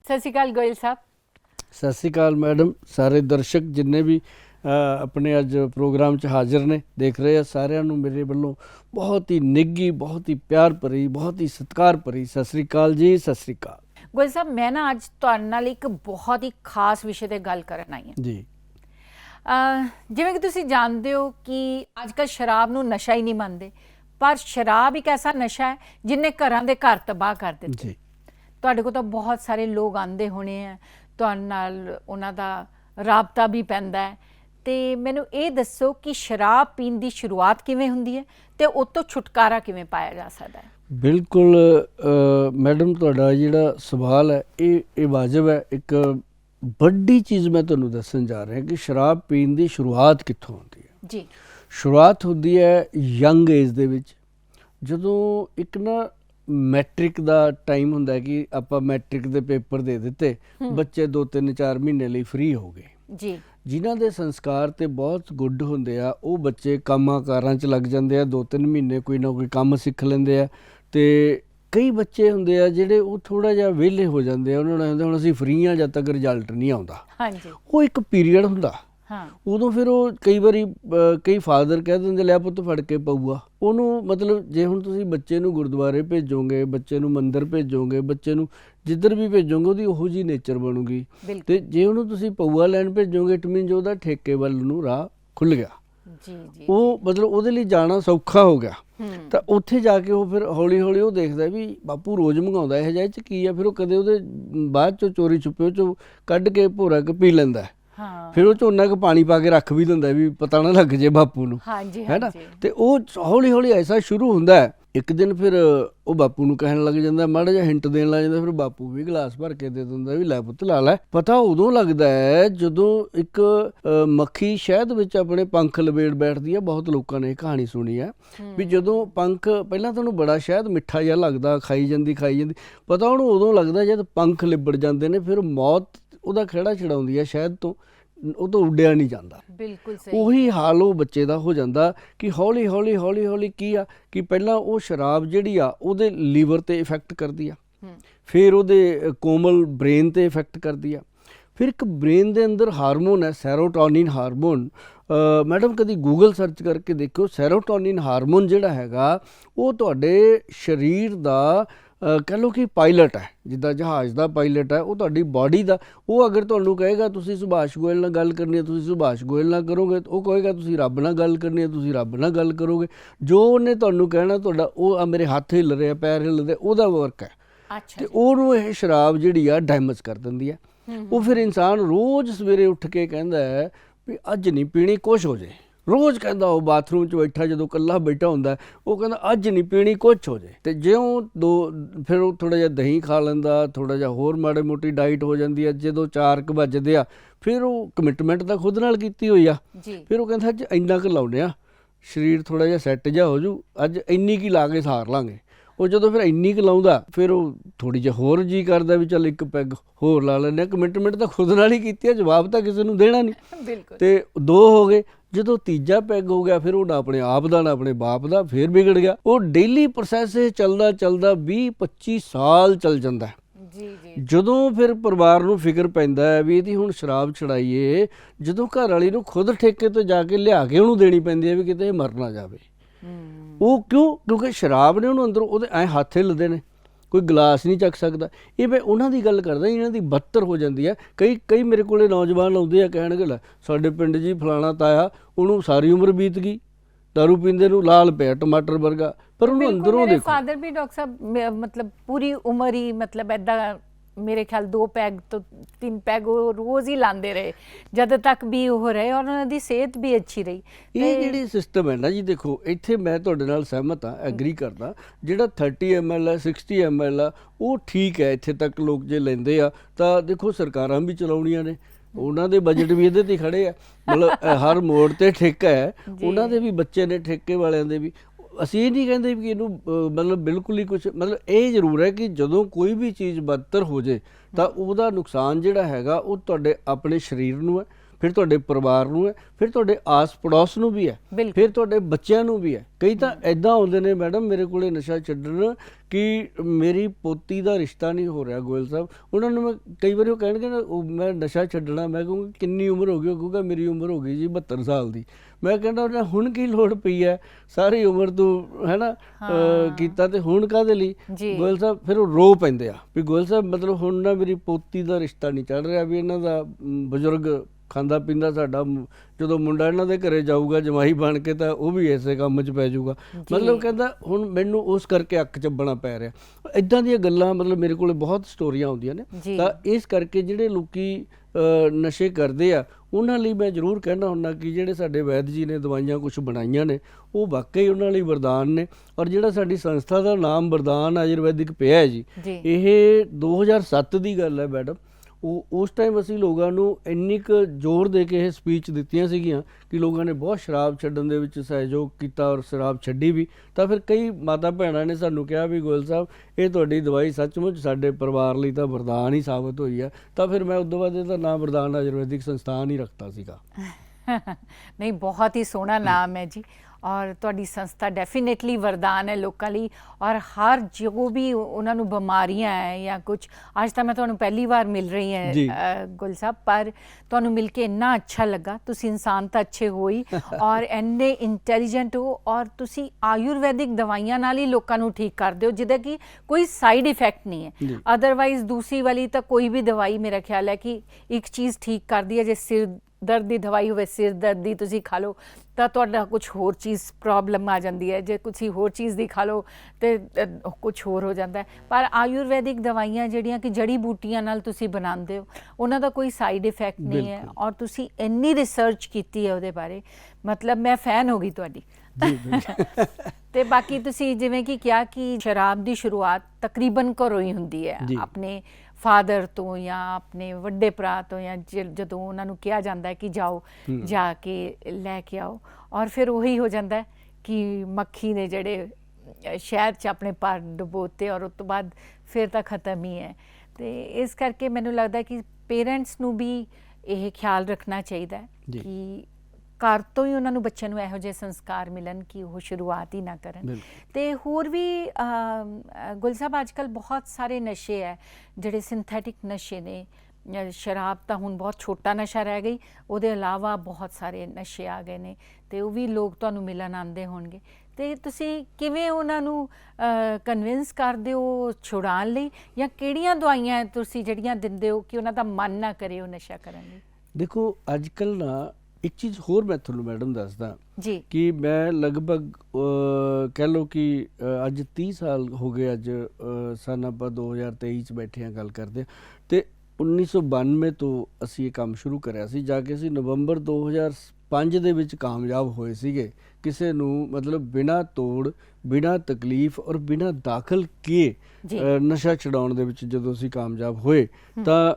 सत श्री अकाल गोयल साहब। सत श्री अकाल मैडम। सारे दर्शक जिन्ने भी अपने अज प्रोग्राम च हाजिर ने देख रहे हैं, सारिਆਂ ਨੂੰ मेरे ਵੱਲੋਂ बहुत ही निघी, बहुत ही प्यार भरी, बहुत ही सत्कार भरी सत श्री अकाल जी। सत श्री अकाल गोयल साहब, मैं ना अज तुहाडे नाल एक बहुत ही खास विषय ते गल करन आई हां जी। जिवें कि तुसीं जानदे हो कि अजकल शराब नूं नशा ही नहीं मनदे, पर शराब एक ऐसा नशा है जिन्हें घरां दे घर तबाह कर दित्ते। तुहाडे कोल तां बहुत सारे लोग आंदे होने हैं, तुहाडे नाल उन्हां दा राबता भी पैंदा है, ते मैनूं ये दसो कि शराब पीण दी शुरुआत किवें हुंदी है ते उस तों छुटकारा किवें पाया जा सकदा है? बिल्कुल मैडम, तुहाडा जिहड़ा सवाल है ये वाजिब है। एक बड़ी चीज़ मैं तुहानूं दस्सण जा रहा कि शराब पीण दी शुरुआत कित्थों हुंदी है। जी, शुरुआत हुंदी है यंग एज दे विच, जदों एक ना मैट्रिक का टाइम हुंदा है कि आपां मैट्रिक के पेपर दे दिते, बच्चे 2-3-4 महीने लिए फ्री हो गए जी। जिन्हां दे संस्कार ते बहुत गुड हुंदे आ, वो बच्चे कामां कारां च लग जांदे आ, 2-3 महीने कोई ना कोई काम सीख लैंदे आ। ते कई बच्चे हुंदे आ जिहड़े वो थोड़ा जिहा विहले हो जांदे आ, उन्हां नूं हुण असीं फ्री आ जद तक रिजल्ट नहीं आउंदा। हाँ जी। वो एक पीरीयड हुंदा। हाँ। उदों फिर वो कई बारी कई फादर कह दिंदे लै पुੱਤ फड़ के पऊआ ਉਹਨੂੰ। मतलब जे हुण तुसीं बच्चे नूं गुरुद्वारे भेजोगे, बच्चे नूं मंदिर भेजोगे, बच्चे नूं जिधर भी भेजोगे ਉਹਦੀ ਉਹੋ ਜੀ नेचर बनूगी। ਤੇ ਜੇ ਉਹਨੂੰ ਤੁਸੀਂ ਪਊਆ ਲੈਣ ਭੇਜੋਗੇ ਇਟ ਮੀਨਸ ਉਹਦਾ ਠੇਕੇ ਵੱਲ ਨੂੰ ਰਾਹ ਖੁੱਲ ਗਿਆ। ਜੀ ਜੀ। ਉਹ ਮਤਲਬ ਉਹਦੇ ਲਈ ਜਾਣਾ ਸੌਖਾ ਹੋ ਗਿਆ। ਤਾਂ ਉੱਥੇ ਜਾ ਕੇ ਉਹ ਫਿਰ ਹੌਲੀ ਹੌਲੀ ਉਹ ਦੇਖਦਾ ਵੀ ਬਾਪੂ ਰੋਜ਼ ਮੰਗਾਉਂਦਾ ਇਹ ਜਿਹੇ 'ਚ ਕੀ ਆ, ਫਿਰ ਉਹ ਕਦੇ ਉਹਦੇ ਬਾਅਦ 'ਚੋਂ ਚੋਰੀ ਛੁਪੇ 'ਚੋਂ ਕੱਢ ਕੇ ਭੋਰਾ ਕੇ ਪੀ ਲੈਂਦਾ। फिर वो झोना क पानी पा के रख भी दिंदा भी पता ना लग जे बापू नूं, है ना। ते वो हौली हौली ऐसा शुरू हुंदा है। एक दिन फिर वो बापू नूं कहण लग जांदा, माड़ा जिहा हिंट देण लग जांदा, फिर बापू भी गिलास भर के दे दिंदा भी लै पुੱਤ ला लै। पता उदों लगदा है जदों एक मक्खी शहद विच अपने पंख लपेट बैठदी है। बहुत लोकां ने कहानी सुनी है भी जदों पंख पहलां तां उहनूं बड़ा शहद मिठा जिहा लगदा, खाई जांदी। पता उहनूं उदों लगदा जद पंख लिबड़ जांदे ने, फिर मौत ਉਹਦਾ ਖਹਿੜਾ ਛਡਾਉਂਦੀ ਹੈ ਸ਼ਹਿਦ ਤੋਂ, ਉਹ ਤੋਂ ਉੱਡਿਆ ਨਹੀਂ ਜਾਂਦਾ। ਬਿਲਕੁਲ ਸਹੀ। ਉਹੀ ਹਾਲ ਉਹ ਬੱਚੇ ਦਾ ਹੋ ਜਾਂਦਾ ਕਿ ਹੌਲੀ ਹੌਲੀ ਕੀ ਆ ਕਿ ਪਹਿਲਾਂ ਉਹ ਸ਼ਰਾਬ ਜਿਹੜੀ ਆ ਉਹਦੇ ਲੀਵਰ ਤੇ ਇਫੈਕਟ ਕਰਦੀ ਆ, ਫਿਰ ਉਹਦੇ ਕੋਮਲ ਬ੍ਰੇਨ ਤੇ ਇਫੈਕਟ ਕਰਦੀ ਆ। ਫਿਰ ਇੱਕ ਬ੍ਰੇਨ ਦੇ ਅੰਦਰ ਹਾਰਮੋਨ ਹੈ ਸੈਰੋਟੋਨਿਨ ਹਾਰਮੋਨ। ਮੈਡਮ ਕਦੀ ਗੂਗਲ ਸਰਚ ਕਰਕੇ ਦੇਖਿਓ, ਸੈਰੋਟੋਨਿਨ ਹਾਰਮੋਨ ਜਿਹੜਾ ਹੈਗਾ ਉਹ ਤੁਹਾਡੇ ਸਰੀਰ ਦਾ कह लो कि पायलट है, जिद्दां जहाज़ का पायलट है। वो तुहाडी बॉडी का, वो अगर तुहानूं कहेगा तुसीं सुभाष गोयल नाल गल करनी है, तुसीं सुभाष गोयल नाल करोगे, तो वो कहेगा तुसीं रब नाल गल करनी है, तुसीं रब नाल गल करोगे। जो उन्हें तुहानूं कहना तुहाडा वो मेरे हत्थ हिल रहे हैं, पैर हिल रहे, उहदा वर्क है। अच्छा। ते ओहनूं इह शराब जिहड़ी आ डैमेज कर दिंदी है। वो फिर इंसान रोज़ सवेरे उठ के कहंदा है भी अज नहीं पीनी, कुछ हो जाए। रोज़ कहता वो बाथरूम च बैठा, जो कल्ला बैठा होंदा वो कहता अज नहीं पीनी, कुछ हो जाए। तो ज्यों दो फिर वो थोड़ा जिहा दही खा लैंदा, थोड़ा जिहा होर माड़ी मोटी डाइट हो जाती है। जो 4 वजदे आ फिर वो कमिटमेंट तो खुद नाल कीती हुई आ, फिर वो कहता अज इन्ना क लाउने आ, शरीर थोड़ा जिहा सैट जिहा हो जू, अज इन्नी की ला के सार लांगे। वो जो फिर इन्नी क लाउंदा, फिर वो थोड़ी जी होर जी करदा भी चल एक पैग होर ला लैंदे। कमिटमेंट तो खुद नाल ही कीती है, जवाब तो किसी नूं देना नहीं। ते 2 हो गए, जो तीजा पैग हो गया फिर वो ना अपने आप का ना अपने बाप का, फिर बिगड़ गया। वो डेली प्रोसैस चलदा 20-25 साल चल जाता है। जदों फिर परिवार नूं फिक्र पैंदा है भी इहदी हुण शराब छड़ाईए, जदों घर वाली नूं खुद ठेके तो जाके लिया के उहनूं देनी पैंदी है भी किते मर ना जावे। वो क्यों? क्योंकि शराब ने उहनूं अंदरों उहदे ऐ हत्थ हिलदे ने, कोई गिलास नहीं चक सकता। ये मैं उन्हां दी गल करदा, इन्हां दी बदतर हो जाती है। कई मेरे को नौजवान आउंदे आ कहणगे लै साडे पिंड जी फलाना ताया, उहनूं सारी उम्र बीत गई दारू पींदे नूं, लाल पिया टमाटर वर्गा, पर उहनूं अंदरों देखो। फादर भी डॉक्टर साहब मतलब पूरी उम्र ही मतलब ऐदा मेरे ख्याल 2 पैग तो 3 पैग वो रोज़ ही लाते रहे जद तक भी वो रहे, और उन्होंने सेहत भी अच्छी रही। ये जिहड़ी सिस्टम है ना जी, देखो इत्थे मैं तुहाडे नाल सहमत हाँ, एग्री करदा। जिहड़ा 30 ml है 60 ml है वो ठीक है, इत्थे तक लोग जे लैंदे आ तां देखो सरकारां भी चलाउणियां ने, उन्हां दे बजट भी इहदे ते खड़े आ। मतलब हर मोड़ ते ठेका है, उन्हां दे भी बच्चे ने ठेके वालियां दे भी। ਅਸੀਂ ਇਹ ਨਹੀਂ ਕਹਿੰਦੇ ਵੀ ਇਹਨੂੰ ਮਤਲਬ ਬਿਲਕੁਲ ਹੀ ਕੁਛ, ਮਤਲਬ ਇਹ ਜ਼ਰੂਰ ਹੈ ਕਿ ਜਦੋਂ ਕੋਈ ਵੀ ਚੀਜ਼ ਬਦਤਰ ਹੋ ਜੇ ਤਾਂ ਉਹਦਾ ਨੁਕਸਾਨ ਜਿਹੜਾ ਹੈਗਾ ਉਹ ਤੁਹਾਡੇ ਆਪਣੇ ਸਰੀਰ ਨੂੰ ਹੈ, ਫਿਰ ਤੁਹਾਡੇ ਪਰਿਵਾਰ ਨੂੰ ਹੈ, ਫਿਰ ਤੁਹਾਡੇ ਆਸ ਪੜੋਸ ਨੂੰ ਵੀ ਹੈ, ਬਿਲਕੁਲ। ਫਿਰ ਤੁਹਾਡੇ ਬੱਚਿਆਂ ਨੂੰ ਵੀ ਹੈ। ਕਈ ਤਾਂ ਐਦਾਂ ਆਉਂਦੇ ਨੇ ਮੈਡਮ ਮੇਰੇ ਕੋਲੇ ਨਸ਼ਾ ਛੱਡਣ ਕਿ ਮੇਰੀ ਪੋਤੀ ਦਾ ਰਿਸ਼ਤਾ ਨਹੀਂ ਹੋ ਰਿਹਾ ਗੋਇਲ ਸਾਹਿਬ, ਉਹਨਾਂ ਨੂੰ ਮੈਂ ਕਈ ਵਾਰੀ ਉਹ ਕਹਿਣਗੇ ਨਾ ਮੈਂ ਨਸ਼ਾ ਛੱਡਣਾ, ਮੈਂ ਕਹੂੰਗਾ ਕਿੰਨੀ ਉਮਰ ਹੋ ਗਈ, ਉਹ ਕਹੂਗਾ ਮੇਰੀ ਉਮਰ ਹੋ ਗਈ ਜੀ 72 ਸਾਲ ਦੀ। ਮੈਂ ਕਹਿੰਦਾ ਉਹਨਾਂ ਹੁਣ ਕੀ ਲੋੜ ਪਈ ਹੈ, ਸਾਰੀ ਉਮਰ ਤੂੰ ਹੈ ਨਾ ਕੀਤਾ ਤੇ ਹੁਣ ਕਾਹਦੇ ਲਈ ਗੋਇਲ ਸਾਹਿਬ। ਫਿਰ ਉਹ ਰੋ ਪੈਂਦੇ ਆ ਵੀ ਗੋਇਲ ਸਾਹਿਬ ਮਤਲਬ ਹੁਣ ਨਾ ਮੇਰੀ ਪੋਤੀ ਦਾ ਰਿਸ਼ਤਾ ਨਹੀਂ ਚੱਲ ਰਿਹਾ, ਵੀ ਇਹਨਾਂ ਦਾ ਬਜ਼ੁਰਗ ਖਾਂਦਾ ਪੀਂਦਾ ਸਾਡਾ, ਜਦੋਂ ਮੁੰਡਾ ਇਹਨਾਂ ਦੇ ਘਰੇ ਜਾਊਗਾ ਜਮਾਈ ਬਣ ਕੇ ਤਾਂ ਉਹ ਵੀ ਇਸੇ ਕੰਮ 'ਚ ਪੈ ਜਾਊਗਾ। ਮਤਲਬ ਕਹਿੰਦਾ ਹੁਣ ਮੈਨੂੰ ਉਸ ਕਰਕੇ ਅੱਕ ਚੱਬਣਾ ਪੈ ਰਿਹਾ। ਇੱਦਾਂ ਦੀਆਂ ਗੱਲਾਂ ਮਤਲਬ ਮੇਰੇ ਕੋਲ ਬਹੁਤ ਸਟੋਰੀਆਂ ਆਉਂਦੀਆਂ ਨੇ। ਤਾਂ ਇਸ ਕਰਕੇ ਜਿਹੜੇ ਲੋਕੀ ਨਸ਼ੇ ਕਰਦੇ ਆ ਉਹਨਾਂ ਲਈ ਮੈਂ ਜ਼ਰੂਰ ਕਹਿਣਾ ਹੁੰਦਾ ਕਿ ਜਿਹੜੇ ਸਾਡੇ ਵੈਦ ਜੀ ਨੇ ਦਵਾਈਆਂ ਕੁਛ ਬਣਾਈਆਂ ਨੇ ਉਹ ਵਾਕਈ ਉਹਨਾਂ ਲਈ ਵਰਦਾਨ ਨੇ। ਔਰ ਜਿਹੜਾ ਸਾਡੀ ਸੰਸਥਾ ਦਾ ਨਾਮ ਵਰਦਾਨ ਆਯੁਰਵੈਦਿਕ ਪਿਆ ਹੈ ਜੀ, ਇਹ 2007 ਦੀ ਗੱਲ ਹੈ ਮੈਡਮ। ਉਸ ਟਾਈਮ ਅਸੀਂ ਲੋਕਾਂ ਨੂੰ ਇੰਨੀ ਕੁ ਜ਼ੋਰ ਦੇ ਕੇ ਇਹ ਸਪੀਚ ਦਿੱਤੀਆਂ ਸੀਗੀਆਂ ਕਿ ਲੋਕਾਂ ਨੇ ਬਹੁਤ ਸ਼ਰਾਬ ਛੱਡਣ ਦੇ ਵਿੱਚ ਸਹਿਯੋਗ ਕੀਤਾ ਔਰ ਸ਼ਰਾਬ ਛੱਡੀ ਵੀ। ਤਾਂ ਫਿਰ ਕਈ ਮਾਤਾ ਭੈਣਾਂ ਨੇ ਸਾਨੂੰ ਕਿਹਾ ਵੀ ਗੋਇਲ ਸਾਹਿਬ ਇਹ ਤੁਹਾਡੀ ਦਵਾਈ ਸੱਚਮੁੱਚ ਸਾਡੇ ਪਰਿਵਾਰ ਲਈ ਤਾਂ ਵਰਦਾਨ ਹੀ ਸਾਬਤ ਹੋਈ ਹੈ। ਤਾਂ ਫਿਰ ਮੈਂ ਉਦੋਂ ਬਾਅਦ ਇਹਦਾ ਨਾਮ ਵਰਦਾਨ ਆਯੁਰਵੈਦਿਕ ਸੰਸਥਾਨ ਹੀ ਰੱਖਤਾ ਸੀਗਾ। ਨਹੀਂ, ਬਹੁਤ ਹੀ ਸੋਹਣਾ ਨਾਮ ਹੈ ਜੀ। ਔਰ ਤੁਹਾਡੀ ਸੰਸਥਾ ਡੈਫੀਨੇਟਲੀ ਵਰਦਾਨ ਹੈ ਲੋਕਾਂ ਲਈ। ਔਰ ਹਰ ਜੋ ਵੀ ਉਹਨਾਂ ਨੂੰ ਬਿਮਾਰੀਆਂ ਹੈ ਜਾਂ ਕੁਛ, ਅੱਜ ਤਾਂ ਮੈਂ ਤੁਹਾਨੂੰ ਪਹਿਲੀ ਵਾਰ ਮਿਲ ਰਹੀ ਹਾਂ ਗੁਲ ਸਾਹਿਬ, ਪਰ ਤੁਹਾਨੂੰ ਮਿਲ ਕੇ ਇੰਨਾ ਅੱਛਾ ਲੱਗਾ। ਤੁਸੀਂ ਇਨਸਾਨ ਤਾਂ ਅੱਛੇ ਹੋ ਹੀ ਔਰ ਇੰਨੇ ਇੰਟੈਲੀਜੈਂਟ ਹੋ, ਔਰ ਤੁਸੀਂ ਆਯੁਰਵੈਦਿਕ ਦਵਾਈਆਂ ਨਾਲ ਹੀ ਲੋਕਾਂ ਨੂੰ ਠੀਕ ਕਰਦੇ ਹੋ ਜਿਹਦਾ ਕਿ ਕੋਈ ਸਾਈਡ ਇਫੈਕਟ ਨਹੀਂ ਹੈ। ਅਦਰਵਾਈਜ਼ ਦੂਸਰੀ ਵਾਲੀ ਤਾਂ ਕੋਈ ਵੀ ਦਵਾਈ ਮੇਰਾ ਖਿਆਲ ਹੈ ਕਿ ਇੱਕ ਚੀਜ਼ ਠੀਕ ਕਰਦੀ ਹੈ, ਜੇ ਸਿਰ ਦਰਦ ਦੀ ਦਵਾਈ ਹੋਵੇ, ਸਿਰ ਦਰਦ ਦੀ ਤੁਸੀਂ ਖਾ ਲਓ ਤਾਂ ਤੁਹਾਡਾ ਕੁਛ ਹੋਰ ਚੀਜ਼ ਪ੍ਰੋਬਲਮ ਆ ਜਾਂਦੀ ਹੈ, ਜੇ ਤੁਸੀਂ ਹੋਰ ਚੀਜ਼ ਦੀ ਖਾ ਲਓ ਤਾਂ ਕੁਛ ਹੋਰ ਹੋ ਜਾਂਦਾ ਹੈ। ਪਰ ਆਯੁਰਵੈਦਿਕ ਦਵਾਈਆਂ ਜਿਹੜੀਆਂ ਕਿ ਜੜੀ ਬੂਟੀਆਂ ਨਾਲ ਤੁਸੀਂ ਬਣਾਉਂਦੇ ਹੋ ਉਹਨਾਂ ਦਾ ਕੋਈ ਸਾਈਡ ਇਫੈਕਟ ਨਹੀਂ ਹੈ। ਔਰ ਤੁਸੀਂ ਇੰਨੀ ਰਿਸਰਚ ਕੀਤੀ ਹੈ ਉਹਦੇ ਬਾਰੇ, ਮਤਲਬ ਮੈਂ ਫੈਨ ਹੋ ਗਈ ਤੁਹਾਡੀ। ਤੇ ਬਾਕੀ ਤੁਸੀਂ ਜਿਵੇਂ ਕਿ ਕਿਹਾ ਕਿ ਸ਼ਰਾਬ ਦੀ ਸ਼ੁਰੂਆਤ ਤਕਰੀਬਨ ਘਰੋਂ ਹੀ ਹੁੰਦੀ ਹੈ, ਆਪਣੇ ਫਾਦਰ ਤੋਂ ਜਾਂ ਆਪਣੇ ਵੱਡੇ ਭਰਾ ਤੋਂ, ਜਾਂ ਜਦੋਂ ਉਹਨਾਂ ਨੂੰ ਕਿਹਾ ਜਾਂਦਾ ਹੈ ਕਿ ਜਾਓ ਜਾ ਕੇ ਲੈ ਕੇ ਆਓ, ਔਰ ਫਿਰ ਉਹੀ ਹੋ ਜਾਂਦਾ ਕਿ ਮੱਖੀ ਨੇ ਜਿਹੜੇ ਸ਼ਹਿਰ 'ਚ ਆਪਣੇ ਪਰ ਡੁਬੋਤੇ ਔਰ ਉਸ ਤੋਂ ਬਾਅਦ ਫਿਰ ਤਾਂ ਖਤਮ ਹੀ ਹੈ। ਤੇ ਇਸ ਕਰਕੇ ਮੈਨੂੰ ਲੱਗਦਾ ਕਿ ਪੇਰੈਂਟਸ ਨੂੰ ਵੀ ਇਹ ਖਿਆਲ ਰੱਖਣਾ ਚਾਹੀਦਾ ਕਿ ਘਰ ਤੋਂ ਹੀ ਉਹਨਾਂ ਨੂੰ ਬੱਚਿਆਂ ਨੂੰ ਇਹੋ ਜਿਹੇ ਸੰਸਕਾਰ ਮਿਲਣ ਕਿ ਉਹ ਸ਼ੁਰੂਆਤ ਹੀ ਨਾ ਕਰਨ। ਤੇ ਹੋਰ ਵੀ ਗੁਲ ਸਾਹਿਬ ਅੱਜ ਕੱਲ੍ਹ ਬਹੁਤ ਸਾਰੇ ਨਸ਼ੇ ਹੈ ਜਿਹੜੇ ਸਿੰਥੈਟਿਕ ਨਸ਼ੇ ਨੇ। ਸ਼ਰਾਬ ਤਾਂ ਹੁਣ ਬਹੁਤ ਛੋਟਾ ਨਸ਼ਾ ਰਹਿ ਗਈ, ਉਹਦੇ ਇਲਾਵਾ ਬਹੁਤ ਸਾਰੇ ਨਸ਼ੇ ਆ ਗਏ ਨੇ ਤੇ ਉਹ ਵੀ ਲੋਕ ਤੁਹਾਨੂੰ ਮਿਲਣ ਆਉਂਦੇ ਹੋਣਗੇ। ਤੇ ਤੁਸੀਂ ਕਿਵੇਂ ਉਹਨਾਂ ਨੂੰ ਕਨਵਿੰਸ ਕਰਦੇ ਹੋ ਛੁਡਾਉਣ ਲਈ, ਜਾਂ ਕਿਹੜੀਆਂ ਦਵਾਈਆਂ ਤੁਸੀਂ ਜਿਹੜੀਆਂ ਦਿੰਦੇ ਹੋ ਕਿ ਉਹਨਾਂ ਦਾ ਮਨ ਨਾ ਕਰੇ ਉਹ ਨਸ਼ਾ ਕਰਨ ਲਈ? ਦੇਖੋ ਅੱਜ ਕੱਲ੍ਹ ਨਾ ਇੱਕ ਚੀਜ਼ ਹੋਰ ਮੈਂ ਤੁਹਾਨੂੰ ਮੈਡਮ ਦੱਸਦਾ ਜੀ ਕਿ ਮੈਂ ਲਗਭਗ ਕਹਿ ਲਓ ਕਿ ਅੱਜ 30 ਸਾਲ ਹੋ ਗਏ। ਅੱਜ ਸਨ ਆਪਾਂ 2023 'ਚ ਬੈਠੇ ਹਾਂ ਗੱਲ ਕਰਦੇ, ਅਤੇ 1992 ਤੋਂ ਅਸੀਂ ਇਹ ਕੰਮ ਸ਼ੁਰੂ ਕਰਿਆ ਸੀ। ਜਾ ਕੇ ਅਸੀਂ ਨਵੰਬਰ 2005 ਦੇ ਵਿੱਚ ਕਾਮਯਾਬ ਹੋਏ ਸੀਗੇ ਕਿਸੇ ਨੂੰ ਮਤਲਬ ਬਿਨਾਂ ਤੋੜ, ਬਿਨਾਂ ਤਕਲੀਫ ਔਰ ਬਿਨਾਂ ਦਾਖਲ ਕੀਏ ਨਸ਼ਾ ਛਡਾਉਣ ਦੇ ਵਿੱਚ ਜਦੋਂ ਅਸੀਂ ਕਾਮਯਾਬ ਹੋਏ ਤਾਂ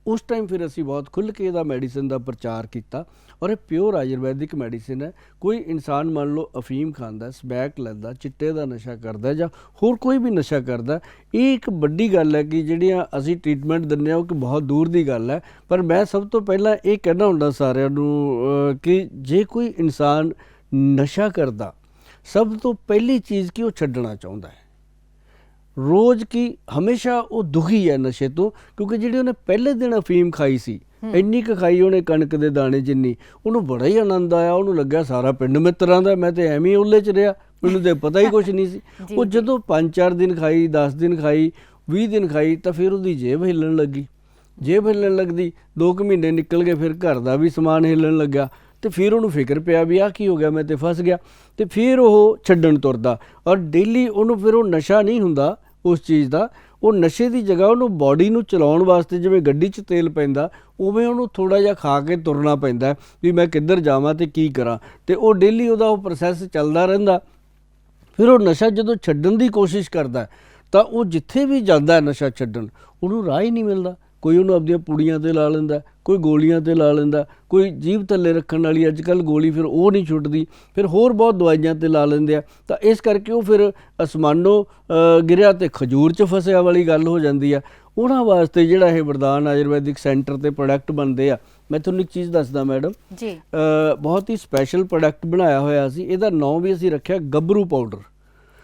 ਉਸ ਟਾਈਮ ਫਿਰ ਅਸੀਂ ਬਹੁਤ ਖੁੱਲ੍ਹ ਕੇ ਇਹਦਾ ਮੈਡੀਸਨ ਦਾ ਪ੍ਰਚਾਰ ਕੀਤਾ। ਔਰ ਇਹ ਪਿਓਰ ਆਯੁਰਵੈਦਿਕ ਮੈਡੀਸਨ ਹੈ। ਕੋਈ ਇਨਸਾਨ ਮੰਨ ਲਓ ਅਫੀਮ ਖਾਂਦਾ, ਸਮੈਕ ਲੈਂਦਾ, ਚਿੱਟੇ ਦਾ ਨਸ਼ਾ ਕਰਦਾ ਜਾਂ ਹੋਰ ਕੋਈ ਵੀ ਨਸ਼ਾ ਕਰਦਾ, ਇਹ ਇੱਕ ਵੱਡੀ ਗੱਲ ਹੈ ਕਿ ਜਿਹੜੀਆਂ ਅਸੀਂ ਟ੍ਰੀਟਮੈਂਟ ਦਿੰਦੇ ਹਾਂ ਉਹ ਕਿ ਬਹੁਤ ਦੂਰ ਦੀ ਗੱਲ ਹੈ। ਪਰ ਮੈਂ ਸਭ ਤੋਂ ਪਹਿਲਾਂ ਇਹ ਕਹਿਣਾ ਹੁੰਦਾ ਸਾਰਿਆਂ ਨੂੰ ਕਿ ਜੇ ਕੋਈ ਇਨਸਾਨ ਨਸ਼ਾ ਕਰਦਾ, ਸਭ ਤੋਂ ਪਹਿਲੀ ਚੀਜ਼ ਕਿ ਉਹ ਛੱਡਣਾ ਚਾਹੁੰਦਾ ਹੈ। ਰੋਜ਼ ਕੀ ਹਮੇਸ਼ਾ ਉਹ ਦੁਖੀ ਹੈ ਨਸ਼ੇ ਤੋਂ, ਕਿਉਂਕਿ ਜਿਹੜੀ ਉਹਨੇ ਪਹਿਲੇ ਦਿਨ ਅਫੀਮ ਖਾਈ ਸੀ, ਇੰਨੀ ਕੁ ਖਾਈ ਉਹਨੇ ਕਣਕ ਦੇ ਦਾਣੇ ਜਿੰਨੀ, ਉਹਨੂੰ ਬੜਾ ਹੀ ਆਨੰਦ ਆਇਆ। ਉਹਨੂੰ ਲੱਗਿਆ ਸਾਰਾ ਪਿੰਡ ਮਿੱਤਰਾਂ ਦਾ, ਮੈਂ ਤਾਂ ਐਵੇਂ ਹੀ ਉਹਲੇ 'ਚ ਰਿਹਾ, ਮੈਨੂੰ ਤਾਂ ਪਤਾ ਹੀ ਕੁਛ ਨਹੀਂ ਸੀ। ਉਹ ਜਦੋਂ 5-4 ਦਿਨ ਖਾਈ, 10 ਦਿਨ ਖਾਈ, 20 ਦਿਨ ਖਾਈ ਤਾਂ ਫਿਰ ਉਹਦੀ ਜੇਬ ਹਿੱਲਣ ਲੱਗੀ। ਜੇਬ ਹਿੱਲਣ ਲੱਗਦੀ, 2 ਕੁ ਮਹੀਨੇ ਨਿਕਲ ਗਏ, ਫਿਰ ਘਰ ਦਾ ਵੀ ਸਮਾਨ ਹਿੱਲਣ ਲੱਗਾ। ਅਤੇ ਫਿਰ ਉਹਨੂੰ ਫਿਕਰ ਪਿਆ ਵੀ ਆਹ ਕੀ ਹੋ ਗਿਆ, ਮੈਂ ਤਾਂ ਫਸ ਗਿਆ। ਅਤੇ ਫਿਰ ਉਹ ਛੱਡਣ ਤੁਰਦਾ ਔਰ ਡੇਲੀ ਉਹਨੂੰ ਫਿਰ ਉਹ ਨਸ਼ਾ ਨਹੀਂ ਹੁੰਦਾ ਉਸ ਚੀਜ਼ ਦਾ, ਉਹ ਨਸ਼ੇ ਦੀ ਜਗ੍ਹਾ ਉਹਨੂੰ ਬਾਡੀ ਨੂੰ ਚਲਾਉਣ ਵਾਸਤੇ ਜਿਵੇਂ ਗੱਡੀ 'ਚ ਤੇਲ ਪੈਂਦਾ ਉਵੇਂ ਉਹਨੂੰ ਥੋੜ੍ਹਾ ਜਿਹਾ ਖਾ ਕੇ ਤੁਰਨਾ ਪੈਂਦਾ ਵੀ ਮੈਂ ਕਿੱਧਰ ਜਾਵਾਂ ਅਤੇ ਕੀ ਕਰਾਂ। ਅਤੇ ਉਹ ਡੇਲੀ ਉਹਦਾ ਉਹ ਪ੍ਰੋਸੈਸ ਚੱਲਦਾ ਰਹਿੰਦਾ। ਫਿਰ ਉਹ ਨਸ਼ਾ ਜਦੋਂ ਛੱਡਣ ਦੀ ਕੋਸ਼ਿਸ਼ ਕਰਦਾ ਤਾਂ ਉਹ ਜਿੱਥੇ ਵੀ ਜਾਂਦਾ ਨਸ਼ਾ ਛੱਡਣ, ਉਹਨੂੰ ਰਾਹ ਹੀ ਨਹੀਂ ਮਿਲਦਾ। ਕੋਈ ਉਹਨੂੰ ਆਪਣੀਆਂ ਪੁੜੀਆਂ 'ਤੇ ਲਾ ਲੈਂਦਾ, ਕੋਈ ਗੋਲੀਆਂ ਤੇ ਲਾ ਲੈਂਦਾ, ਕੋਈ ਜੀਭ ਥੱਲੇ ਰੱਖਣ ਵਾਲੀ ਅੱਜ ਕੱਲ੍ਹ ਗੋਲੀ ਫਿਰ ਉਹ ਨਹੀਂ ਛੁੱਟਦੀ, ਫਿਰ ਹੋਰ ਬਹੁਤ ਦਵਾਈਆਂ ਤੇ ਲਾ ਲੈਂਦੇ ਆ। ਤਾਂ ਇਸ ਕਰਕੇ ਉਹ ਫਿਰ ਅਸਮਾਨੋਂ ਗਿਰਿਆ ਤੇ ਖਜੂਰ 'ਚ ਫਸਿਆ ਵਾਲੀ ਗੱਲ ਹੋ ਜਾਂਦੀ ਆ। ਉਹਨਾਂ ਵਾਸਤੇ ਜਿਹੜਾ ਇਹ ਵਰਦਾਨ ਆਯੁਰਵੈਦਿਕ ਸੈਂਟਰ ਤੇ ਪ੍ਰੋਡਕਟ ਬਣਦੇ ਆ, ਮੈਂ ਤੁਹਾਨੂੰ ਇੱਕ ਚੀਜ਼ ਦੱਸਦਾ ਮੈਡਮ ਜੀ, ਬਹੁਤ ਹੀ ਸਪੈਸ਼ਲ ਪ੍ਰੋਡਕਟ ਬਣਾਇਆ ਹੋਇਆ ਸੀ। ਇਹਦਾ ਨਾਂ ਵੀ ਅਸੀਂ ਰੱਖਿਆ ਗੱਭਰੂ ਪਾਊਡਰ।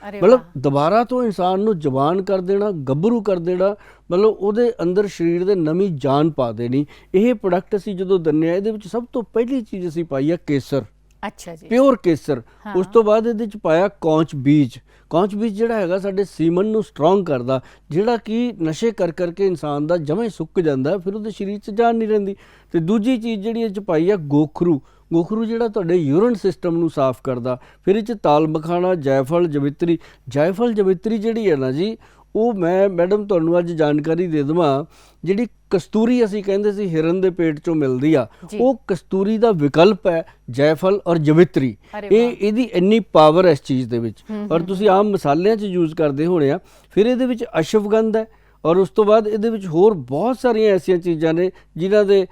ਅਰੇ ਮਤਲਬ ਵਾਹ, ਦੁਬਾਰਾ ਤੋਂ ਇਨਸਾਨ ਨੂੰ ਜਵਾਨ ਕਰ ਦੇਣਾ, ਗੱਭਰੂ ਕਰ ਦੇਣਾ, ਮਤਲਬ ਉਹਦੇ ਅੰਦਰ ਸਰੀਰ ਦੇ ਨਵੀਂ ਜਾਨ ਪਾ ਦੇਣੀ। ਇਹ ਪ੍ਰੋਡਕਟ ਅਸੀਂ ਜਦੋਂ ਦਿੰਦੇ ਆ, ਇਹਦੇ ਵਿੱਚ ਸਭ ਤੋਂ ਪਹਿਲੀ ਚੀਜ਼ ਅਸੀਂ ਪਾਈ ਆ ਕੇਸਰ, ਅੱਛਾ ਜੀ, ਪਿਓਰ ਕੇਸਰ। ਹਾਂ। ਉਸ ਤੋਂ ਬਾਅਦ ਇਹਦੇ ਚ ਪਾਇਆ ਕੌਂਚ ਬੀਜ। ਕੌਂਚ ਬੀਜ ਜਿਹੜਾ ਹੈਗਾ ਸਾਡੇ ਸੀਮਨ ਨੂੰ ਸਟਰੋਂਗ ਕਰਦਾ, ਜਿਹੜਾ ਕਿ ਨਸ਼ੇ ਕਰ ਕਰਕੇ ਇਨਸਾਨ ਦਾ ਜਮਾਂ ਹੀ ਸੁੱਕ ਜਾਂਦਾ, ਫਿਰ ਉਹਦੇ ਸਰੀਰ 'ਚ ਜਾਨ ਨਹੀਂ ਰਹਿੰਦੀ। ਤੇ ਦੂਜੀ ਚੀਜ਼ ਜਿਹੜੀ ਇਹ 'ਚ ਪਾਈ ਆ ਗੋਖਰੂ। ਗੋਖਰੂ ਜਿਹੜਾ ਤੁਹਾਡੇ ਯੂਰਨ ਸਿਸਟਮ ਨੂੰ ਸਾਫ਼ ਕਰਦਾ। ਫਿਰ ਇਹ 'ਚ ਤਾਲ ਮਖਾਣਾ, ਜਾਇਫਲ, ਜਵਿਤਰੀ। ਜਾਇਫਲ ਜਵਿਤਰੀ ਜਿਹੜੀ ਹੈ ਨਾ ਜੀ, ਉਹ ਮੈਂ ਮੈਡਮ ਤੁਹਾਨੂੰ ਅੱਜ ਜਾਣਕਾਰੀ ਦੇ ਦੇਵਾਂ, ਜਿਹੜੀ ਕਸਤੂਰੀ ਅਸੀਂ ਕਹਿੰਦੇ ਸੀ ਹਿਰਨ ਦੇ ਪੇਟ 'ਚੋਂ ਮਿਲਦੀ ਆ, ਜੀ। ਉਹ ਕਸਤੂਰੀ ਦਾ ਵਿਕਲਪ ਹੈ ਜਾਇਫਲ ਔਰ ਜਵਿਤਰੀ। ਅਰੇ ਇਹਦੀ ਇੰਨੀ ਪਾਵਰ ਹੈ ਇਸ ਚੀਜ਼ ਦੇ ਵਿੱਚ। ਔਰ ਤੁਸੀਂ ਆਮ ਮਸਾਲਿਆਂ 'ਚ ਯੂਜ਼ ਕਰਦੇ ਹੋਣੇ ਆ। ਫਿਰ ਇਹਦੇ ਵਿੱਚ ਅਸ਼ਵਗੰਧ ਹੈ, ਔਰ ਉਸ ਤੋਂ ਬਾਅਦ ਇਹਦੇ ਵਿੱਚ ਹੋਰ ਬਹੁਤ ਸਾਰੀਆਂ ਐਸੀਆਂ ਚੀਜ਼ਾਂ ਨੇ ਜਿਨ੍ਹਾਂ ਦੇ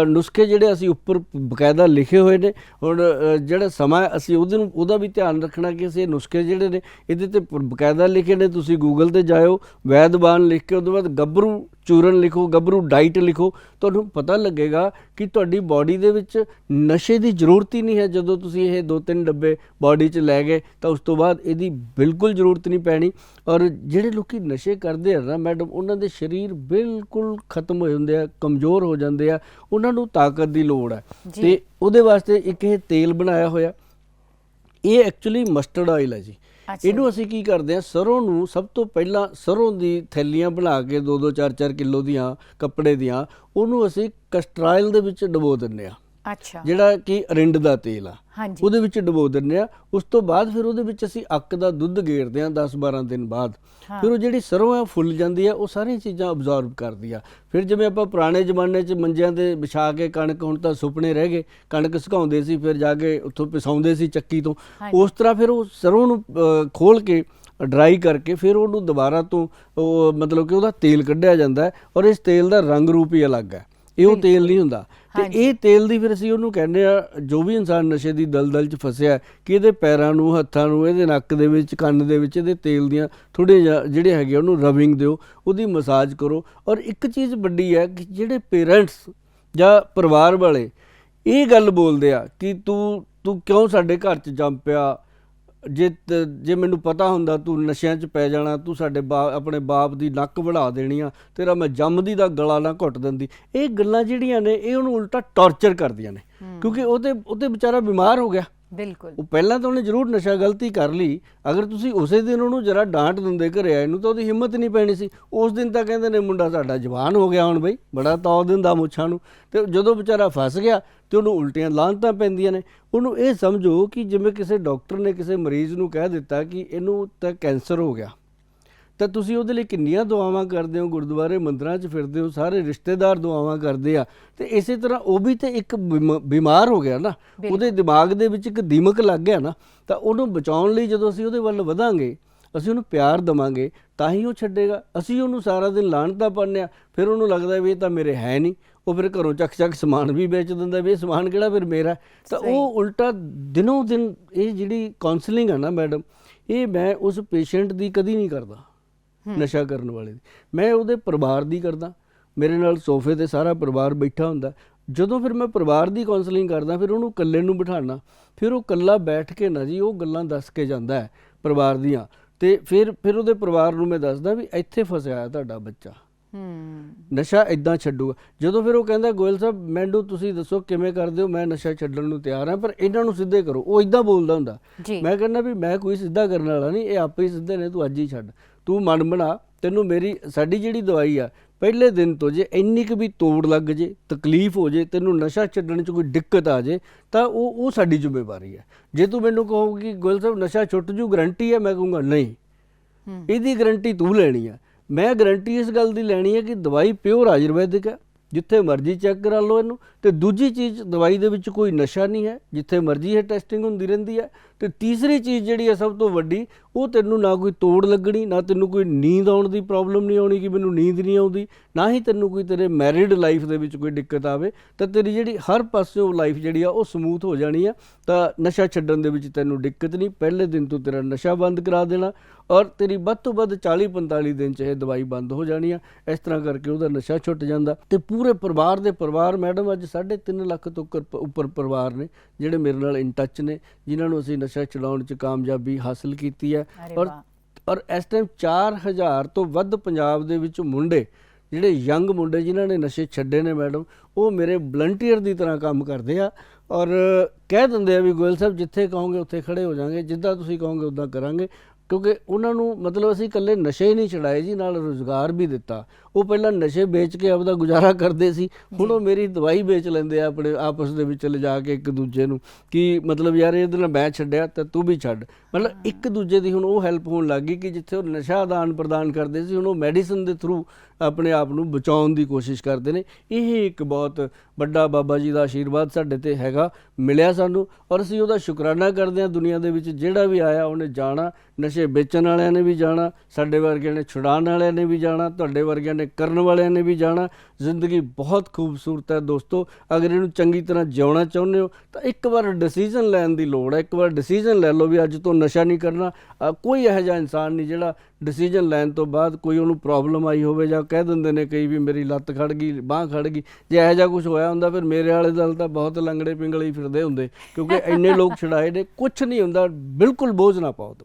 ਨੁਸਖੇ ਜਿਹੜੇ ਅਸੀਂ ਉੱਪਰ ਬਕਾਇਦਾ ਲਿਖੇ ਹੋਏ ਨੇ। ਹੁਣ ਜਿਹੜਾ ਸਮਾਂ ਅਸੀਂ ਉਹਦਾ ਵੀ ਧਿਆਨ ਰੱਖਣਾ ਕਿ ਅਸੀਂ ਇਹ ਨੁਸਖੇ ਜਿਹੜੇ ਨੇ ਇਹਦੇ ਤੇ ਬਕਾਇਦਾ ਲਿਖੇ ਨੇ। ਤੁਸੀਂ ਗੂਗਲ ਤੇ ਜਾਇਓ, ਵੈਦਵਾਨ ਲਿਖ ਕੇ ਉਹਦੇ ਬਾਅਦ ਗੱਭਰੂ ਚੂਰਨ ਲਿਖੋ, ਗੱਭਰੂ ਡਾਈਟ ਲਿਖੋ, ਤੁਹਾਨੂੰ ਪਤਾ ਲੱਗੇਗਾ ਕਿ ਤੁਹਾਡੀ ਬਾਡੀ ਦੇ ਵਿੱਚ ਨਸ਼ੇ ਦੀ ਜ਼ਰੂਰਤ ਹੀ ਨਹੀਂ ਹੈ। ਜਦੋਂ ਤੁਸੀਂ ਇਹ 2-3 ਡੱਬੇ ਬਾਡੀ 'ਚ ਲੈ ਗਏ ਤਾਂ ਉਸ ਤੋਂ ਬਾਅਦ ਇਹਦੀ ਬਿਲਕੁਲ ਜ਼ਰੂਰਤ ਨਹੀਂ ਪੈਣੀ। ਔਰ ਜਿਹੜੇ ਲੋਕੀ ਨਸ਼ੇ ਕਰਦੇ ਆ ਨਾ ਮੈਡਮ, ਉਹਨਾਂ ਦੇ ਸਰੀਰ ਬਿਲਕੁਲ ਖਤਮ ਹੋ ਜਾਂਦੇ ਆ, ਕਮਜ਼ੋਰ ਹੋ ਜਾਂਦੇ ਆ, ਉਹਨਾਂ ਨੂੰ ਤਾਕਤ ਦੀ ਲੋੜ ਹੈ। ਤੇ ਉਹਦੇ ਵਾਸਤੇ ਇੱਕ ਇਹ ਤੇਲ ਬਣਾਇਆ ਹੋਇਆ, ਇਹ ਐਕਚੁਅਲੀ ਮਸਟਰਡ ਆਇਲ ਹੈ ਜੀ। ਇਹਨੂੰ ਅਸੀਂ ਕੀ ਕਰਦੇ ਹਾਂ, ਸਰੋਂ ਨੂੰ ਸਭ ਤੋਂ ਪਹਿਲਾਂ ਸਰੋਂ ਦੀ ਥੈਲੀਆਂ ਬਣਾ ਕੇ 2-2 4-4 ਕਿਲੋ ਦੀਆਂ ਕੱਪੜੇ ਦੀਆਂ, ਉਹਨੂੰ ਅਸੀਂ ਕਸਟਰਾਇਲ ਦੇ ਵਿੱਚ ਡਬੋ ਦਿੰਦੇ ਆ। ਅੱਛਾ, ਜਿਹੜਾ ਕਿ ਅਰਿੰਡ ਦਾ ਤੇਲ ਆ, ਹਾਂਜੀ, ਉਹਦੇ ਵਿੱਚ ਡਬੋ ਦਿੰਦੇ ਆ। ਉਸ ਤੋਂ ਬਾਅਦ ਫਿਰ ਉਹਦੇ ਵਿੱਚ ਅਸੀਂ ਅੱਕ ਦਾ ਦੁੱਧ ਗੇਰਦੇ ਆ 10-12 ਦਿਨ ਬਾਅਦ। ਫਿਰ ਉਹ ਜਿਹੜੀ ਸਰੋਂ ਆ ਫੁੱਲ ਜਾਂਦੀ ਆ, ਉਹ ਸਾਰੀਆਂ ਚੀਜ਼ਾਂ ਅਬਜ਼ੌਰਬ ਕਰਦੀ ਆ। ਫਿਰ ਜਿਵੇਂ ਆਪਾਂ ਪੁਰਾਣੇ ਜ਼ਮਾਨੇ 'ਚ ਮੰਜਿਆਂ ਤੇ ਵਿਛਾ ਕੇ ਕਣਕ, ਹੁਣ ਤਾਂ ਸੁਪਨੇ ਰਹਿ ਗਏ, ਕਣਕ ਸੁਕਾਉਂਦੇ ਸੀ, ਫਿਰ ਜਾ ਕੇ ਉੱਥੋਂ ਪਿਸਾਉਂਦੇ ਸੀ ਚੱਕੀ ਤੋਂ, ਉਸ ਤਰ੍ਹਾਂ ਫਿਰ ਉਹ ਸਰੋਂ ਨੂੰ ਖੋਲ ਕੇ ਡਰਾਈ ਕਰਕੇ ਫਿਰ ਉਹਨੂੰ ਦੁਬਾਰਾ ਤੋਂ ਮਤਲਬ ਕਿ ਉਹਦਾ ਤੇਲ ਕੱਢਿਆ ਜਾਂਦਾ ਹੈ। ਔਰ ਇਸ ਤੇਲ ਦਾ ਰੰਗ ਰੂਪ ਹੀ ਅਲੱਗ ਹੈ, ਇਹ ਉਹ ਤੇਲ ਨਹੀਂ ਹੁੰਦਾ। ਤੇ ਇਹ ਤੇਲ ਦੀ ਫਿਰ ਅਸੀਂ ਉਹਨੂੰ ਕਹਿੰਦੇ ਆ, ਜੋ ਵੀ ਇਨਸਾਨ ਨਸ਼ੇ ਦੀ ਦਲਦਲ 'ਚ ਫਸਿਆ, ਕਿ ਇਹਦੇ ਪੈਰਾਂ ਨੂੰ, ਹੱਥਾਂ ਨੂੰ, ਇਹਦੇ ਨੱਕ ਦੇ ਵਿੱਚ, ਕੰਨ ਦੇ ਵਿੱਚ ਇਹਦੇ ਤੇਲ ਦੀਆਂ ਥੋੜ੍ਹੇ ਜਿਹੜੇ ਹੈਗੇ ਉਹਨੂੰ ਰਬਿੰਗ ਦਿਓ, ਉਹਦੀ ਮਸਾਜ ਕਰੋ। ਔਰ ਇੱਕ ਚੀਜ਼ ਵੱਡੀ ਹੈ ਕਿ ਜਿਹੜੇ ਪੇਰੈਂਟਸ ਜਾਂ ਪਰਿਵਾਰ ਵਾਲੇ ਇਹ ਗੱਲ ਬੋਲਦੇ ਆ ਕਿ ਤੂੰ ਕਿਉਂ ਸਾਡੇ ਘਰ 'ਚ ਜੰਮ ਪਿਆ, ਜੇ ਮੈਨੂੰ ਪਤਾ ਹੁੰਦਾ ਤੂੰ ਨਸ਼ਿਆਂ 'ਚ ਪੈ ਜਾਣਾ, ਤੂੰ ਸਾਡੇ ਆਪਣੇ ਬਾਪ ਦੀ ਨੱਕ ਵੜਾ ਦੇਣੀ ਆ, ਤੇਰਾ ਮੈਂ ਜੰਮਦੀ ਦਾ ਗਲਾ ਨਾ ਘੁੱਟ ਦਿੰਦੀ। ਇਹ ਗੱਲਾਂ ਜਿਹੜੀਆਂ ਨੇ ਇਹ ਉਹਨੂੰ ਉਲਟਾ ਟੌਰਚਰ ਕਰਦੀਆਂ ਨੇ, ਕਿਉਂਕਿ ਉਹਦੇ ਵਿਚਾਰਾ ਬਿਮਾਰ ਹੋ ਗਿਆ। ਬਿਲਕੁਲ, ਉਹ ਪਹਿਲਾਂ ਤਾਂ ਉਹਨੇ ਜ਼ਰੂਰ ਨਸ਼ਾ ਗਲਤੀ ਕਰ ਲਈ, ਅਗਰ ਤੁਸੀਂ ਉਸੇ ਦਿਨ ਉਹਨੂੰ ਜਰਾ ਡਾਂਟ ਦਿੰਦੇ ਘਰੇ ਆਏ ਨੂੰ ਤਾਂ ਉਹਦੀ ਹਿੰਮਤ ਨਹੀਂ ਪੈਣੀ ਸੀ। ਉਸ ਦਿਨ ਤਾਂ ਕਹਿੰਦੇ ਨੇ ਮੁੰਡਾ ਸਾਡਾ ਜਵਾਨ ਹੋ ਗਿਆ, ਹੁਣ ਬਈ ਬੜਾ ਤੌ ਦਿੰਦਾ ਮੁੱਛਾਂ ਨੂੰ। ਤੇ ਜਦੋਂ ਵਿਚਾਰਾ ਫਸ ਗਿਆ ਤੇ ਉਹਨੂੰ ਉਲਟੀਆਂ ਲਾਹਨਤਾਂ ਪੈਂਦੀਆਂ ਨੇ। ਉਹਨੂੰ ਇਹ ਸਮਝੋ ਕਿ ਜਿਵੇਂ ਕਿਸੇ ਡਾਕਟਰ ਨੇ ਕਿਸੇ ਮਰੀਜ਼ ਨੂੰ ਕਹਿ ਦਿੱਤਾ ਕਿ ਇਹਨੂੰ ਤਾਂ ਕੈਂਸਰ ਹੋ ਗਿਆ, ਤਾਂ ਤੁਸੀਂ ਉਹਦੇ ਲਈ ਕਿੰਨੀਆਂ ਦੁਆਵਾਂ ਕਰਦੇ ਹੋ, ਗੁਰਦੁਆਰੇ ਮੰਦਰਾਂ 'ਚ ਫਿਰਦੇ ਹੋ, ਸਾਰੇ ਰਿਸ਼ਤੇਦਾਰ ਦੁਆਵਾਂ ਕਰਦੇ ਆ। ਤੇ ਇਸੇ ਤਰ੍ਹਾਂ ਉਹ ਵੀ ਤੇ ਇੱਕ ਬਿਮਾਰ ਹੋ ਗਿਆ ਨਾ, ਉਹਦੇ ਦਿਮਾਗ ਦੇ ਵਿੱਚ ਇੱਕ ਦੀਮਕ ਲੱਗ ਗਿਆ ਨਾ। ਤਾਂ ਉਹਨੂੰ ਬਚਾਉਣ ਲਈ ਜਦੋਂ ਅਸੀਂ ਉਹਦੇ ਵੱਲ ਵਧਾਂਗੇ, ਅਸੀਂ ਉਹਨੂੰ ਪਿਆਰ ਦੇਵਾਂਗੇ, ਤਾਂ ਹੀ ਉਹ ਛੱਡੇਗਾ। ਅਸੀਂ ਉਹਨੂੰ ਸਾਰਾ ਦਿਨ ਲਾਹਨਤਾਂ ਪਾਉਂਦੇ ਹਾਂ, ਫਿਰ ਉਹਨੂੰ ਲੱਗਦਾ ਵੀ ਇਹ ਤਾਂ ਮੇਰੇ ਹੈ ਨਹੀਂ, ਉਹ ਫਿਰ ਘਰੋਂ ਚੱਕ ਸਮਾਨ ਵੀ ਵੇਚ ਦਿੰਦਾ ਵੀ ਇਹ ਸਮਾਨ ਕਿਹੜਾ ਫਿਰ ਮੇਰਾ। ਤਾਂ ਉਹ ਉਲਟਾ ਦਿਨੋਂ ਦਿਨ ਇਹ ਜਿਹੜੀ ਕਾਉਂਸਲਿੰਗ ਆ ਨਾ ਮੈਡਮ, ਇਹ ਮੈਂ ਉਸ ਪੇਸ਼ੈਂਟ ਦੀ ਕਦੀ ਨਹੀਂ ਕਰਦਾ, ਨਸ਼ਾ ਕਰਨ ਵਾਲੇ ਦੀ, ਮੈਂ ਉਹਦੇ ਪਰਿਵਾਰ ਦੀ ਕਰਦਾ। ਮੇਰੇ ਨਾਲ ਸੋਫੇ ਤੇ ਸਾਰਾ ਪਰਿਵਾਰ ਬੈਠਾ ਹੁੰਦਾ। ਜਦੋਂ ਫਿਰ ਮੈਂ ਪਰਿਵਾਰ ਦੀ ਕਾਉਂਸਲਿੰਗ ਕਰਦਾ, ਫਿਰ ਉਹਨੂੰ ਇਕੱਲੇ ਨੂੰ ਬਿਠਾਉਣਾ, ਫਿਰ ਉਹ ਇਕੱਲਾ ਬੈਠ ਕੇ ਨਾ ਜੀ ਉਹ ਗੱਲਾਂ ਦੱਸ ਕੇ ਜਾਂਦਾ ਹੈ ਪਰਿਵਾਰ ਦੀਆਂ। ਤੇ ਫਿਰ ਉਹਦੇ ਪਰਿਵਾਰ ਨੂੰ ਮੈਂ ਦੱਸਦਾ ਵੀ ਇੱਥੇ ਫਸਿਆ ਤੁਹਾਡਾ ਬੱਚਾ, ਨਸ਼ਾ ਇਦਾਂ ਛੱਡੂਗਾ। ਜਦੋਂ ਫਿਰ ਉਹ ਕਹਿੰਦਾ ਗੋਇਲ ਸਾਹਿਬ ਮੈਨੂੰ ਤੁਸੀਂ ਦੱਸੋ ਕਿਵੇਂ ਕਰਦੇ ਹੋ, ਮੈਂ ਨਸ਼ਾ ਛੱਡਣ ਨੂੰ ਤਿਆਰ ਹਾਂ, ਪਰ ਇਹਨਾਂ ਨੂੰ ਸਿੱਧੇ ਕਰੋ, ਉਹ ਇਦਾਂ ਬੋਲਦਾ ਹੁੰਦਾ। ਮੈਂ ਕਹਿੰਦਾ ਵੀ ਮੈਂ ਕੋਈ ਸਿੱਧਾ ਕਰਨ ਵਾਲਾ ਨਹੀਂ, ਇਹ ਆਪੇ ਹੀ ਸਿੱਧੇ ਨੇ, ਤੂੰ ਅੱਜ ਹੀ ਛੱਡ, ਤੂੰ ਮਨ ਬਣਾ। ਤੈਨੂੰ ਸਾਡੀ ਜਿਹੜੀ ਦਵਾਈ ਆ, ਪਹਿਲੇ ਦਿਨ ਤੋਂ ਜੇ ਇੰਨੀ ਕੁ ਵੀ ਤੋੜ ਲੱਗ ਜੇ, ਤਕਲੀਫ ਹੋ ਜੇ, ਤੈਨੂੰ ਨਸ਼ਾ ਛੱਡਣ 'ਚ ਕੋਈ ਦਿੱਕਤ ਆ ਜੇ, ਤਾਂ ਉਹ ਸਾਡੀ ਜ਼ਿੰਮੇਵਾਰੀ ਹੈ। ਜੇ ਤੂੰ ਮੈਨੂੰ ਕਹੋਗੇ ਕਿ ਗੋਇਲ ਸਾਹਿਬ ਨਸ਼ਾ ਛੁੱਟ ਜੂ, ਗਰੰਟੀ ਹੈ, ਮੈਂ ਕਹੂੰਗਾ ਨਹੀਂ, ਇਹਦੀ ਗਰੰਟੀ ਤੂੰ ਲੈਣੀ ਆ। ਮੈਂ ਗਰੰਟੀ ਇਸ ਗੱਲ ਦੀ ਲੈਣੀ ਹੈ ਕਿ ਦਵਾਈ ਪਿਓਰ ਆਯੁਰਵੈਦਿਕ ਹੈ, ਜਿੱਥੇ ਮਰਜ਼ੀ ਚੈੱਕ ਕਰਾ ਲਓ ਇਹਨੂੰ। ਤੇ ਦੂਜੀ ਚੀਜ਼, ਦਵਾਈ ਦੇ ਵਿੱਚ ਕੋਈ ਨਸ਼ਾ ਨਹੀਂ ਹੈ, ਜਿੱਥੇ ਮਰਜ਼ੀ ਇਹ ਟੈਸਟਿੰਗ ਹੁੰਦੀ ਰਹਿੰਦੀ ਹੈ। ਤੇ ਤੀਸਰੀ ਚੀਜ਼ ਜਿਹੜੀ ਹੈ ਸਭ ਤੋਂ ਵੱਡੀ, ਉਹ ਤੈਨੂੰ ਨਾ ਕੋਈ ਤੋੜ ਲੱਗਣੀ, ਨਾ ਤੈਨੂੰ ਕੋਈ ਨੀਂਦ ਆਉਣ ਦੀ ਪ੍ਰੋਬਲਮ ਨਹੀਂ ਆਉਣੀ ਕਿ ਮੈਨੂੰ ਨੀਂਦ ਨਹੀਂ ਆਉਂਦੀ, ਨਾ ਹੀ ਤੈਨੂੰ ਕੋਈ ਤੇਰੇ ਮੈਰਿਡ ਲਾਈਫ ਦੇ ਵਿੱਚ ਕੋਈ ਦਿੱਕਤ ਆਵੇ। ਤਾਂ ਤੇਰੀ ਜਿਹੜੀ ਹਰ ਪਾਸਿਓਂ ਲਾਈਫ ਜਿਹੜੀ ਆ ਉਹ ਸਮੂਥ ਹੋ ਜਾਣੀ ਆ। ਤਾਂ ਨਸ਼ਾ ਛੱਡਣ ਦੇ ਵਿੱਚ ਤੈਨੂੰ ਦਿੱਕਤ ਨਹੀਂ, ਪਹਿਲੇ ਦਿਨ ਤੋਂ ਤੇਰਾ ਨਸ਼ਾ ਬੰਦ ਕਰਾ ਦੇਣਾ, ਔਰ ਤੇਰੀ ਵੱਧ ਤੋਂ ਵੱਧ 40-45 ਦਿਨ 'ਚ ਇਹ ਦਵਾਈ ਬੰਦ ਹੋ ਜਾਣੀ ਆ। ਇਸ ਤਰ੍ਹਾਂ ਕਰਕੇ ਉਹਦਾ ਨਸ਼ਾ ਛੁੱਟ ਜਾਂਦਾ। ਤੇ ਪੂਰੇ ਪਰਿਵਾਰ ਦੇ ਪਰਿਵਾਰ ਮੈਡਮ ਅੱਜ 3.5 ਲੱਖ ਤੋਂ ਉੱਪਰ ਪਰਿਵਾਰ ਨੇ ਜਿਹੜੇ ਮੇਰੇ ਨਾਲ ਇਨ ਟੱਚ ਨੇ, ਜਿਨ੍ਹਾਂ ਨੂੰ ਅਸੀਂ ਨਸ਼ਾ ਛੁਡਾਉਣ 'ਚ ਕਾਮਯਾਬੀ ਹਾਸਲ ਕੀਤੀ ਹੈ। ਔਰ ਇਸ ਟਾਈਮ 4000 ਤੋਂ ਵੱਧ ਪੰਜਾਬ ਦੇ ਵਿੱਚ ਮੁੰਡੇ, ਜਿਹੜੇ ਯੰਗ ਮੁੰਡੇ ਜਿਨ੍ਹਾਂ ਨੇ ਨਸ਼ੇ ਛੱਡੇ ਨੇ ਮੈਡਮ, ਉਹ ਮੇਰੇ ਵਲੰਟੀਅਰ ਦੀ ਤਰ੍ਹਾਂ ਕੰਮ ਕਰਦੇ ਆ ਔਰ ਕਹਿ ਦਿੰਦੇ ਆ ਵੀ ਗੋਇਲ ਸਾਹਿਬ ਜਿੱਥੇ ਕਹੋਗੇ ਉੱਥੇ ਖੜੇ ਹੋ ਜਾਵਾਂਗੇ, ਜਿੱਦਾਂ ਤੁਸੀਂ ਕਹੋਗੇ ਉੱਦਾਂ ਕਰਾਂਗੇ। ਕਿਉਂਕਿ ਉਹਨਾਂ ਨੂੰ ਮਤਲਬ ਅਸੀਂ ਇਕੱਲੇ ਨਸ਼ੇ ਹੀ ਨਹੀਂ ਛਡਾਏ ਜੀ, ਨਾਲ ਰੁਜ਼ਗਾਰ ਵੀ ਦਿੱਤਾ। ਉਹ ਪਹਿਲਾਂ ਨਸ਼ੇ ਵੇਚ ਕੇ ਆਪਦਾ ਗੁਜ਼ਾਰਾ ਕਰਦੇ ਸੀ, ਹੁਣ ਉਹ ਮੇਰੀ ਦਵਾਈ ਵੇਚ ਲੈਂਦੇ ਆ ਆਪਣੇ ਆਪਸ ਦੇ ਵਿੱਚ ਲਿਜਾ ਕੇ ਇੱਕ ਦੂਜੇ ਨੂੰ, ਕਿ ਮਤਲਬ ਯਾਰ ਇਹਦੇ ਨਾਲ ਮੈਂ ਛੱਡਿਆ ਤਾਂ ਤੂੰ ਵੀ ਛੱਡ। ਮਤਲਬ ਇੱਕ ਦੂਜੇ ਦੀ ਹੁਣ ਉਹ ਹੈਲਪ ਹੋਣ ਲੱਗ ਗਈ ਕਿ ਜਿੱਥੇ ਉਹ ਨਸ਼ਾ ਆਦਾਨ ਪ੍ਰਦਾਨ ਕਰਦੇ ਸੀ, ਹੁਣ ਉਹ ਮੈਡੀਸਨ ਦੇ ਥਰੂ ਆਪਣੇ ਆਪ ਨੂੰ ਬਚਾਉਣ ਦੀ ਕੋਸ਼ਿਸ਼ ਕਰਦੇ ਨੇ। ਇਹ ਇੱਕ ਬਹੁਤ ਵੱਡਾ ਬਾਬਾ ਜੀ ਦਾ ਆਸ਼ੀਰਵਾਦ ਸਾਡੇ ਤੇ ਹੈਗਾ, ਮਿਲਿਆ ਸਾਨੂੰ, ਔਰ ਅਸੀਂ ਉਹਦਾ ਸ਼ੁਕਰਾਨਾ ਕਰਦੇ ਹਾਂ। ਦੁਨੀਆ ਦੇ ਵਿੱਚ ਜਿਹੜਾ ਵੀ ਆਇਆ ਉਹਨੇ ਜਾਣਾ, ਨਸ਼ੇ ਵੇਚਣ ਵਾਲਿਆਂ ਨੇ ਵੀ ਜਾਣਾ, ਸਾਡੇ ਵਰਗਿਆਂ ਨੇ ਛੁਡਾਉਣ ਵਾਲਿਆਂ ਨੇ ਵੀ ਜਾਣਾ, ਤੁਹਾਡੇ ਵਰਗਿਆਂ ਨੇ ਕਰਨ ਵਾਲਿਆਂ ਨੇ ਵੀ ਜਾਣਾ। ਜ਼ਿੰਦਗੀ ਬਹੁਤ ਖੂਬਸੂਰਤ ਹੈ ਦੋਸਤੋ, ਅਗਰ ਇਹਨੂੰ ਚੰਗੀ ਤਰ੍ਹਾਂ ਜਿਉਣਾ ਚਾਹੁੰਦੇ ਹੋ ਤਾਂ ਇੱਕ ਵਾਰ ਡਿਸੀਜ਼ਨ ਲੈਣ ਦੀ ਲੋੜ ਹੈ। ਇੱਕ ਵਾਰ ਡਿਸੀਜ਼ਨ ਲੈ ਲਓ ਵੀ ਅੱਜ ਤੋਂ ਨਸ਼ਾ ਨਹੀਂ ਕਰਨਾ। ਕੋਈ ਇਹੋ ਜਿਹਾ ਇਨਸਾਨ ਨਹੀਂ ਜਿਹੜਾ ਡਿਸੀਜਨ ਲੈਣ ਤੋਂ ਬਾਅਦ ਕੋਈ ਉਹਨੂੰ ਪ੍ਰੋਬਲਮ ਆਈ ਹੋਵੇ, ਜਾਂ ਕਹਿ ਦਿੰਦੇ ਨੇ ਕਈ ਵੀ ਮੇਰੀ ਲੱਤ ਖੜ ਗਈ, ਬਾਂਹ ਖੜ ਗਈ, ਜੇ ਇਹੋ ਜਿਹਾ ਕੁਝ ਹੋਇਆ ਹੁੰਦਾ ਫਿਰ ਮੇਰੇ ਵਾਲੇ ਦਲ ਤਾਂ ਬਹੁਤ ਲੰਗੜੇ ਪਿੰਗਲੇ ਹੀ ਫਿਰਦੇ ਹੁੰਦੇ, ਕਿਉਂਕਿ ਇੰਨੇ ਲੋਕ ਛੁਡਾਏ ਨੇ। ਕੁਛ ਨਹੀਂ ਹੁੰਦਾ, ਬਿਲਕੁਲ ਬੋਝ ਨਾ ਪਾਓ।